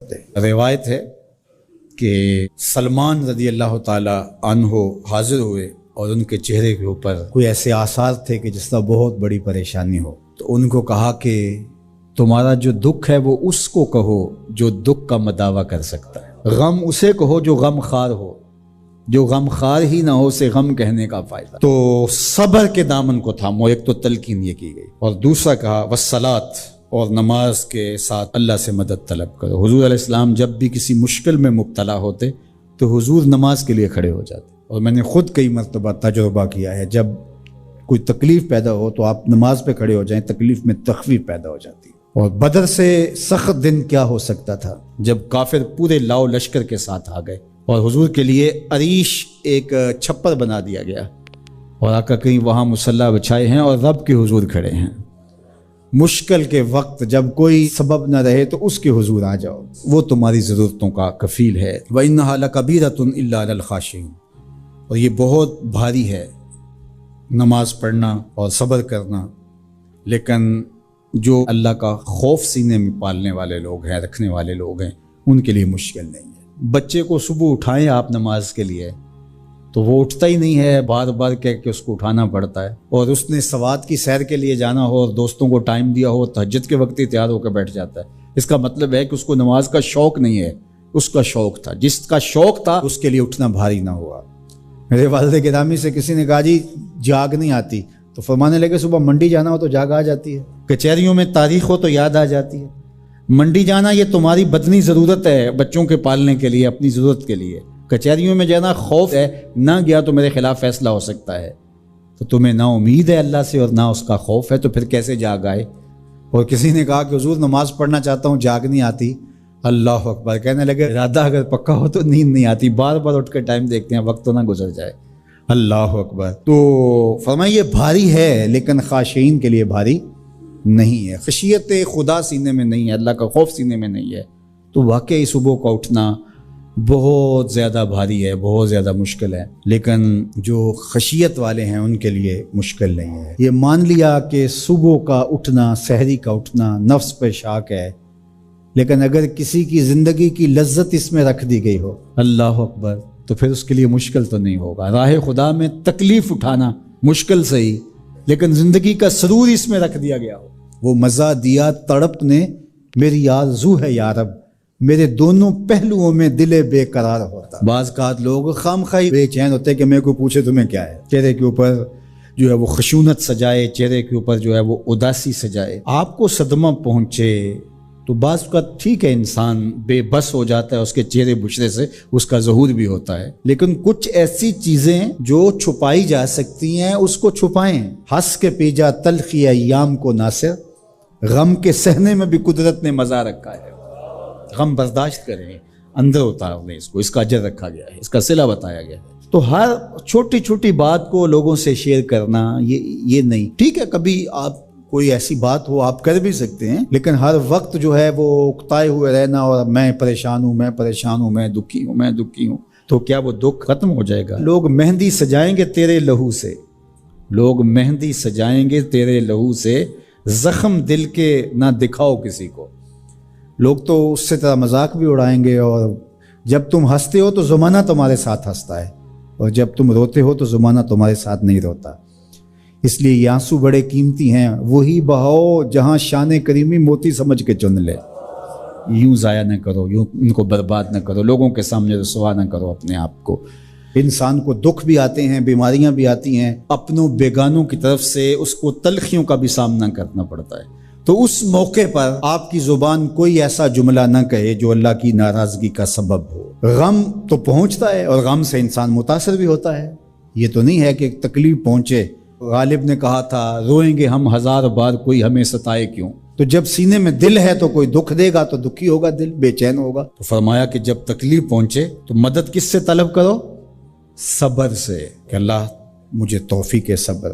روایت ہے کہ سلمان رضی اللہ تعالی عنہ حاضر ہوئے اور ان کے چہرے کے اوپر کوئی ایسے آثار تھے کہ جس طرح بہت بڑی پریشانی ہو، تو ان کو کہا کہ تمہارا جو دکھ ہے وہ اس کو کہو جو دکھ کا مداوع کر سکتا ہے، غم اسے کہو جو غم خار ہو، جو غم خار ہی نہ ہو اسے غم کہنے کا فائدہ۔ تو صبر کے دامن کو تھامو، ایک تو تلقین یہ کی گئی، اور دوسرا کہا والصلاۃ، اور نماز کے ساتھ اللہ سے مدد طلب کرو۔ حضور علیہ السلام جب بھی کسی مشکل میں مبتلا ہوتے تو حضور نماز کے لیے کھڑے ہو جاتے، اور میں نے خود کئی مرتبہ تجربہ کیا ہے، جب کوئی تکلیف پیدا ہو تو آپ نماز پہ کھڑے ہو جائیں، تکلیف میں تخفیف پیدا ہو جاتی ہے۔ اور بدر سے سخت دن کیا ہو سکتا تھا جب کافر پورے لاؤ لشکر کے ساتھ آ گئے، اور حضور کے لیے عریش ایک چھپر بنا دیا گیا، اور آقا کہیں وہاں مصلی بچھائے ہیں اور رب کے حضور کھڑے ہیں۔ مشکل کے وقت جب کوئی سبب نہ رہے تو اس کے حضور آ جاؤ، وہ تمہاری ضرورتوں کا کفیل ہے۔ وَإِنَّهَا لَكَبِيرَةٌ إِلَّا عَلَى الْخَاشِعِينَ، اور یہ بہت بھاری ہے نماز پڑھنا اور صبر کرنا، لیکن جو اللہ کا خوف سینے میں پالنے والے لوگ ہیں، رکھنے والے لوگ ہیں، ان کے لیے مشکل نہیں ہے۔ بچے کو صبح اٹھائیں آپ نماز کے لیے تو وہ اٹھتا ہی نہیں ہے، بار بار کہہ کے اس کو اٹھانا پڑتا ہے، اور اس نے سوات کی سیر کے لیے جانا ہو اور دوستوں کو ٹائم دیا ہو، تہجد کے وقت ہی تیار ہو کے بیٹھ جاتا ہے۔ اس کا مطلب ہے کہ اس کو نماز کا شوق نہیں ہے، اس کا شوق تھا، جس کا شوق تھا اس کے لیے اٹھنا بھاری نہ ہوا۔ میرے والد گرامی سے کسی نے کہا جی جاگ نہیں آتی، تو فرمانے لگے صبح منڈی جانا ہو تو جاگ آ جاتی ہے، کچہریوں میں تاریخ ہو تو یاد آ جاتی ہے۔ منڈی جانا یہ تمہاری بدنی ضرورت ہے، بچوں کے پالنے کے لیے، اپنی ضرورت کے لیے۔ کچہریوں میں جانا خوف ہے، نہ گیا تو میرے خلاف فیصلہ ہو سکتا ہے، تو تمہیں نہ امید ہے اللہ سے اور نہ اس کا خوف ہے، تو پھر کیسے جاگ آئے؟ اور کسی نے کہا کہ حضور نماز پڑھنا چاہتا ہوں، جاگ نہیں آتی۔ اللہ اکبر، کہنے لگے ارادہ اگر پکا ہو تو نیند نہیں آتی، بار بار اٹھ کے ٹائم دیکھتے ہیں وقت تو نہ گزر جائے۔ اللہ اکبر۔ تو فرمایا یہ بھاری ہے لیکن خاشعین کے لیے بھاری نہیں ہے، خشیت خدا سینے میں نہیں ہے، اللہ کا خوف سینے میں نہیں ہے، تو واقعی صبح کا اٹھنا بہت زیادہ بھاری ہے، بہت زیادہ مشکل ہے، لیکن جو خشیت والے ہیں ان کے لیے مشکل نہیں ہے۔ یہ مان لیا کہ صبح کا اٹھنا، سحری کا اٹھنا نفس پہ شاک ہے، لیکن اگر کسی کی زندگی کی لذت اس میں رکھ دی گئی ہو، اللہ اکبر، تو پھر اس کے لیے مشکل تو نہیں ہوگا۔ راہ خدا میں تکلیف اٹھانا مشکل صحیح، لیکن زندگی کا سرور اس میں رکھ دیا گیا ہو، وہ مزہ دیا تڑپ نے میری آرزو ہے یا رب، میرے دونوں پہلوؤں میں دل بے قرار ہوتا۔ بعض اوقات لوگ خامخواہ بے چین ہوتے کہ میرے کو پوچھے تمہیں کیا ہے، چہرے کے اوپر جو ہے وہ خشونت سجائے، چہرے کے اوپر جو ہے وہ اداسی سجائے۔ آپ کو صدمہ پہنچے تو بعض اوقات ٹھیک ہے، انسان بے بس ہو جاتا ہے، اس کے چہرے بشرے سے اس کا ظہور بھی ہوتا ہے، لیکن کچھ ایسی چیزیں جو چھپائی جا سکتی ہیں اس کو چھپائیں۔ ہنس کے پی جا تلخی ایام کو ناصر، غم کے سہنے میں بھی قدرت نے مزہ رکھا ہے، غم برداشت کریں، اندر اتار لیں اس کو، اس کا اجر رکھا گیا ہے، اس کا صلہ بتایا گیا ہے۔ تو ہر چھوٹی چھوٹی بات کو لوگوں سے شیئر کرنا یہ نہیں، ٹھیک ہے کبھی آپ کوئی ایسی بات ہو آپ کر بھی سکتے ہیں، لیکن ہر وقت جو ہے وہ اکتائے ہوئے رہنا اور میں پریشان ہوں، میں پریشان ہوں، میں دکھی ہوں، میں دکھی ہوں، تو کیا وہ دکھ ختم ہو جائے گا؟ لوگ مہندی سجائیں گے تیرے لہو سے، لوگ مہندی سجائیں گے تیرے لہو سے، زخم دل کے نہ دکھاؤ کسی کو۔ لوگ تو اس سے طرح مذاق بھی اڑائیں گے، اور جب تم ہنستے ہو تو زمانہ تمہارے ساتھ ہنستا ہے، اور جب تم روتے ہو تو زمانہ تمہارے ساتھ نہیں روتا۔ اس لیے یہ آنسو بڑے قیمتی ہیں، وہی بہاؤ جہاں شان کریمی موتی سمجھ کے چن لے۔ یوں ضائع نہ کرو، یوں ان کو برباد نہ کرو، لوگوں کے سامنے رسوا نہ کرو اپنے آپ کو۔ انسان کو دکھ بھی آتے ہیں، بیماریاں بھی آتی ہیں، اپنوں بیگانوں کی طرف سے اس کو تلخیوں کا بھی سامنا کرنا پڑتا ہے، تو اس موقع پر آپ کی زبان کوئی ایسا جملہ نہ کہے جو اللہ کی ناراضگی کا سبب ہو۔ غم تو پہنچتا ہے اور غم سے انسان متاثر بھی ہوتا ہے، یہ تو نہیں ہے کہ تکلیف پہنچے۔ غالب نے کہا تھا روئیں گے ہم ہزار بار کوئی ہمیں ستائے کیوں، تو جب سینے میں دل ہے تو کوئی دکھ دے گا تو دکھی ہوگا، دل بے چین ہوگا۔ تو فرمایا کہ جب تکلیف پہنچے تو مدد کس سے طلب کرو؟ صبر سے، کہ اللہ مجھے توفیق صبر